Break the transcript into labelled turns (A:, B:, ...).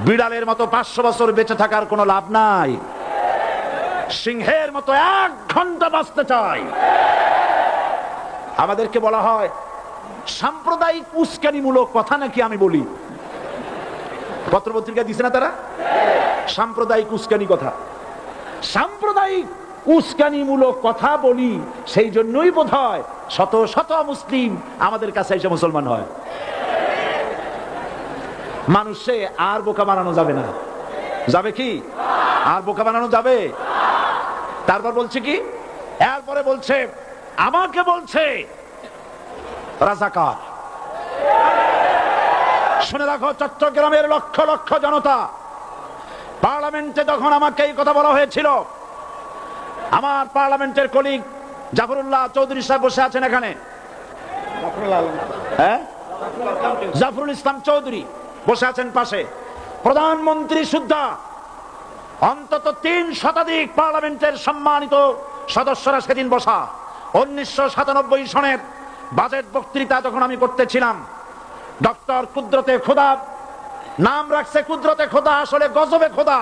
A: বিড়ালের মতো 500 বছর বেঁচে থাকার কোনো লাভ নাই, সিংহের মতো 1 ঘন্টা বাঁচতে চাই। আমাদেরকে বলা হয় সাম্প্রদায়িক উস্কানিমূলক কথা নাকি আমি বলি, পত্রপত্রিকা দিছে না তারা, সাম্প্রদায়িক উস্কানি কথা, সাম্প্রদায়িক উস্কানিমূলক কথা বলি, সেই জন্যই বোধহয় শত শত মুসলিম আমাদের কাছে এসে মুসলমান হয়। মানুষে আর বোকা বানানো যাবে না, যাবে কি? আর বোকা বানানো যাবে? তারপর বলছে কি, এরপরে বলছে আমাকে বলছে রাজাকার। শুনে রাখো চট্টগ্রামের লক্ষ লক্ষ জনতা, পার্লামেন্টে যখন আমাকে এই কথা বলা হয়েছিল, আমার পার্লামেন্টের কলিগ জাফরুল্লাহ চৌধুরী সাহেব বসে আছেন এখানে, হ্যাঁ জাফরুল ইসলাম চৌধুরী বসে আছেন পাশে, প্রধানমন্ত্রী সুদ্ধা, অন্তত 3 শতাধিক পার্লামেন্টের সম্মানিত সদস্যরা সেদিন বসা। 1997 সনের বাজেট বক্তৃতা যখন আমি করতেছিলাম, ডক্টর কুদরতে খোদা, নাম রাখছে কুদরতে খোদা, আসলে গজবে খোদা।